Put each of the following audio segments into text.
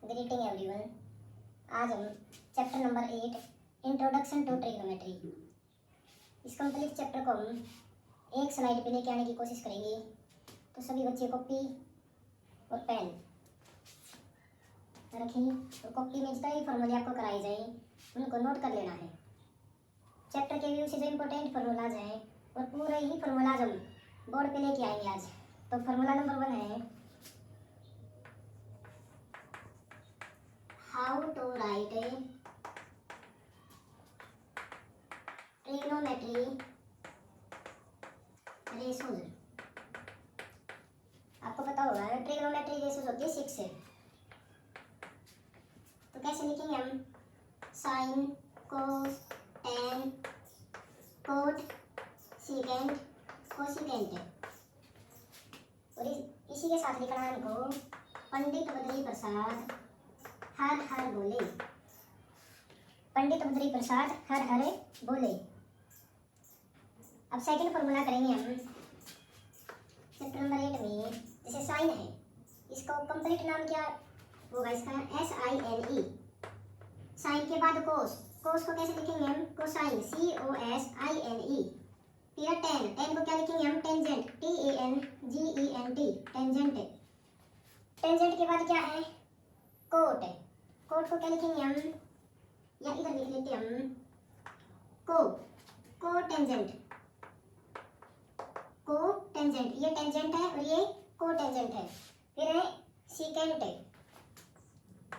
Greeting everyone. आज हम chapter number 8 introduction to trigonometry, इस कंप्लीट चैप्टर को हम एक स्लाइड पे लेके आने की कोशिश करेंगे। तो सभी बच्चे कॉपी और पेन रखें और कॉपी में जितने भी फॉर्मूले आपको कराए जाए उनको नोट कर लेना है। चैप्टर के व्यू से जो इम्पोर्टेंट फार्मूलाज हैं और पूरे ही फार्मूलाज हम बोर्ड पे लेके आएंगे आज। तो फार्मूला नंबर 1 है how to write a trigonometry ratios. आपको पता होगा ट्रिग्नोमेट्री रेशोज होती है 6 से। तो कैसे लिखेंगे हम? साइन, कोस, टेन, कोट, सीकेंट, कोसिकेंट। और इसी के साथ लिखना है हमको पंडित बद्री प्रसाद हर हर बोले। पंडित बद्री प्रसाद हर हर बोले। अब सेकंड फॉर्मूला करेंगे हम चैप्टर नंबर 8 में। जैसे साइन है, इसका कंप्लीट नाम क्या होगा? इसका SINE। साइन के बाद कोस, कोस को कैसे लिखेंगे हम? Cosine, COSINE। फिर टेन, टेन को क्या लिखेंगे हम? Tangent, TANGENT, tangent. टेंजेंट के बाद क्या है? कोट, कोट को क्या लिखेंगे हम? या इधर लिख लेते हम को टेंजेंट, को टेंजेंट। ये टेंजेंट है और ये को टेंजेंट है। फिर है सीकेंट,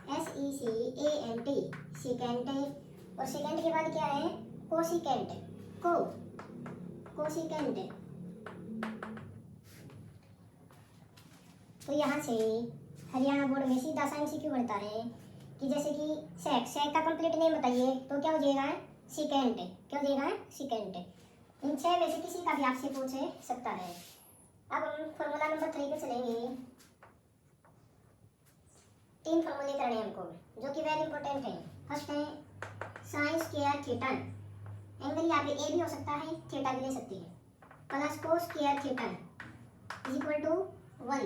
SECANT, सीकेंट। और सीकेंट के बाद क्या है? Cosecant, cosecant. तो यहाँ से हरियाणा बोर्ड में सीधा सा MCQ बनता है कि जैसे कि सेक का कंप्लीट नेम बताइए, तो क्या हो जाएगा? सीकेंट। क्या हो जाएगा? सीकेंट। इन 6 में से किसी का भी आपसे पूछ सकता है। अब हम फॉर्मूला नंबर 3 पे चलेंगे। 3 फॉर्मूले करने हैं हमको जो कि वेरी इंपॉर्टेंट है। फर्स्ट है साइन स्क्वायर थीटा, एंगल यहाँ पे ए भी हो सकता है, थीटा भी ले सकती है, plus cos square theta is equal to 1।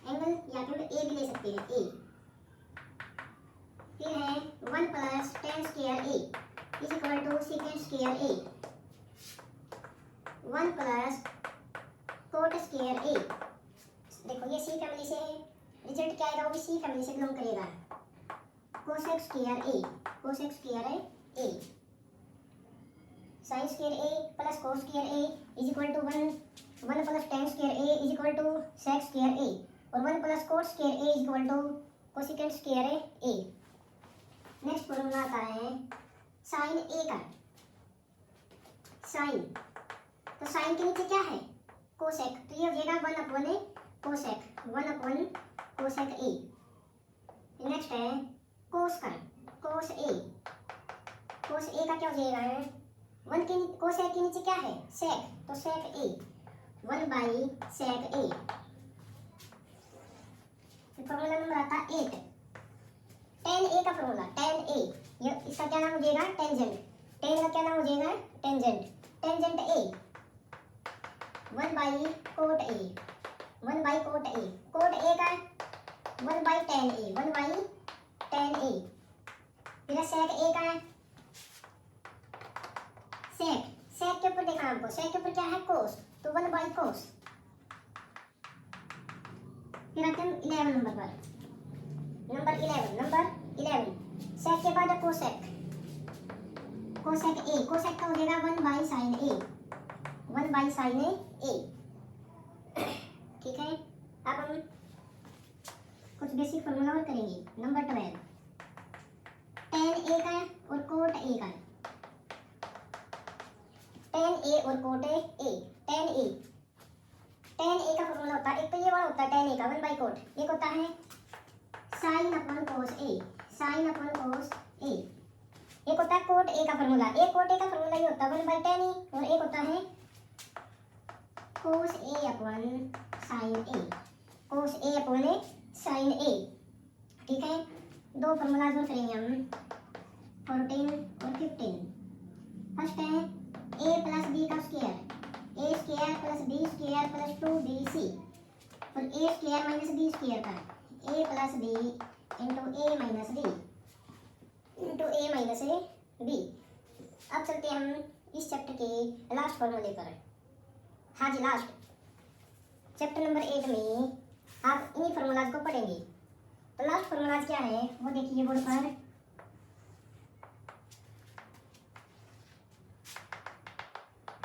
Angle यहाँ पे ए भी ले सकते हैं, ए। फिर है 1 plus tan square A is equal to secant square A, 1 plus cot square A. देखो ये सी फैमिली से है, रिजल्ट क्या आएगा? वो भी सी फैमिली से बिलोंग करेगा। Cosec square A, cosec square A. Sine square A plus cos square A is equal to 1 plus tan square A is equal to sec square A, और 1 plus cot square A is equal to cosecant square A. Next formula आता है sign ए का। Sign, तो sign के नीचे क्या है? Cosec, तो ये हो जाएगा 1/a cosec, 1/cosec a। Next है कोस का, कोस ए। कोस ए का क्या हो जाएगा? 1 के कोसेक के नीचे क्या है? सेक, तो सेक ए, 1/sec a। फॉर्मूला नंबर आता है 8 टेन ए का फॉर्मूला। टेन ए, ये इसका क्या नाम हो जाएगा? टेंजेंट। टेन का क्या नाम हो जाएगा? टेंजेंट, टेंजेंट ए 1/कोट ए, 1/कोट ए। कोट ए का 1/tan ए, 1/tan ए। फिर सेक ए का सेक, सेक के ऊपर देखा हमको, सेक के ऊपर क्या है? कोस, तो 1/cos। फिर आते हैं 11 नंबर पर। नंबर 11 सेक के बाद कोसेक, कोसेक ए। कोसेक का हो जाएगा 1/sin a, 1/sin a। ठीक है। अब हम कुछ बेसिक फॉर्मूला और करेंगे। नंबर 12 टेन ए का और कोट ए का। टेन ए और cot A. Tan A, tan A का फॉर्मूला होता है, एक तो ये वाला होता है टेन ए का 1/कोट, एक होता है साइन अपॉन कोस ए, साइन अपॉन कोस ए। एक होता है कोट ए का फॉर्मूला, एक कोट ए का फॉर्मूला ये होता है 1/tan ए, और एक होता है कोस ए अपॉन साइन ए, कोस ए अपॉन साइन ए। ठीक है। 2 फॉर्मूला और करेंगे हम 14 और 15। फर्स्ट है a प्लस बी का square, a square plus B square plus 2bc, और a square minus B square का a plus B into A minus B into A minus B. अब चलते हैं हम इस चैप्टर के लास्ट फॉर्मूले पर। हाँ जी, लास्ट चैप्टर नंबर 8 में आप इन्हीं फॉर्मूलाज को पढ़ेंगे। तो लास्ट फॉर्मूलाज क्या है वो देखिए बोर्ड पर।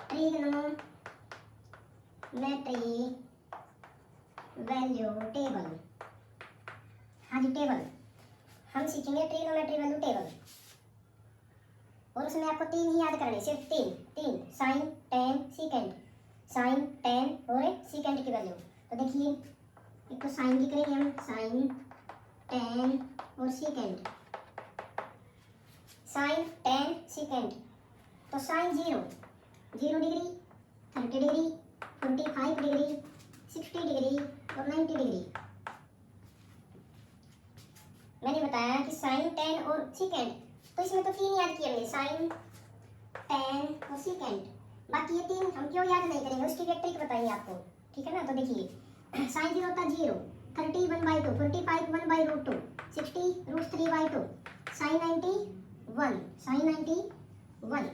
Trigonometry value table. हाँ जी, टेबल हम सीखेंगे, ट्रिग्नोमेट्री वैल्यू टेबल। और उसमें आपको 3 ही याद करने, सिर्फ 3 sine, tan, secant. Sine, tan और सीकेंट की वैल्यू। तो देखिए एक तो साइन की करेंगे हम, साइन, टेन और सीकेंट। Sine, tan, secant. तो sine 0 degree, 30 degree, 45 degree, 60 degree और 90 डिग्री। मैंने बताया कि साइन, टेन और सीकेंट, तो इसमें तो 3 याद किए हमने, साइन, टेन और सीकेंट। बाकी ये 3 हम क्यों याद नहीं करेंगे, उसकी एक ट्रिक बताइए आपको, ठीक है ना। तो देखिए साइन 0 होता 0, 30 1/2, 45 1/√2, 60 √3/2, साइन 90 1, साइन 90 1।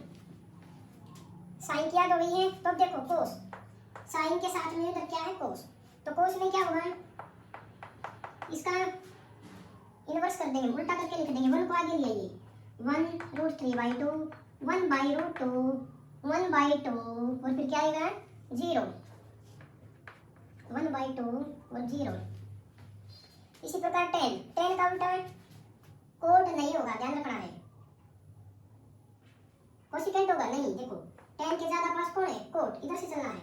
साइन की याद हो गई है। तो अब देखो कोस, साइन के साथ में इधर क्या है, कोस। तो कोस में क्या होगा, इसका इनवर्स कर देंगे, उल्टा करके लिख देंगे। 1 को आगे ले आइए, 1√3/2, 1/√2, 1/2 और फिर क्या आएगा 0, 1/2 और 0। इसी प्रकार 10 का उल्टा कोट नहीं होगा, ध्यान रखना है। कोसिकेंट होगा नहीं, देखो 10 के ज्यादा पास कौन है, कोट, इधर से चलना है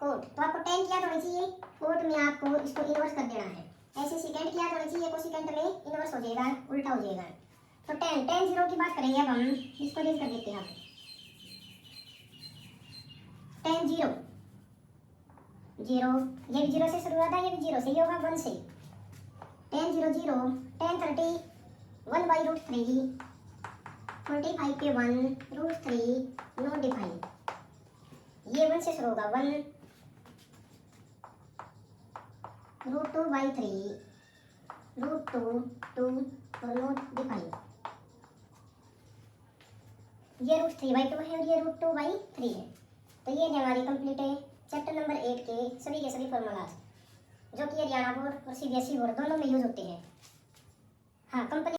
कोट। तो आपको 10 की याद होनी चाहिए, कोट में आपको इसको इनवर्स कर देना है। ऐसे सेकेंड की याद होनी चाहिए, कोसिकेंट में इनवर्स हो जाएगा, उल्टा हो जाएगा। तो 10 0 की बात करेंगे अब हम, इसको रेज कर देते हैं। 10 0 0, ये भी 0 से शुरू हुआ था, ये भी 0 से, ये होगा 1 से। 10 0 0, 10 30, 1/√3, 45 पे 1√3 नो डिफाइन। ये 1 से शुरू होगा, 1√2/3, √2 2 और नो डिफाइन। ये √3/2 है और ये √2/3 है। तो ये है हमारी कंप्लीट है चैप्टर नंबर 8 के सभी फॉर्मूलाज, जो कि हरियाणा बोर्ड और CBSE बोर्ड दोनों में यूज होते हैं। हाँ, कंपनी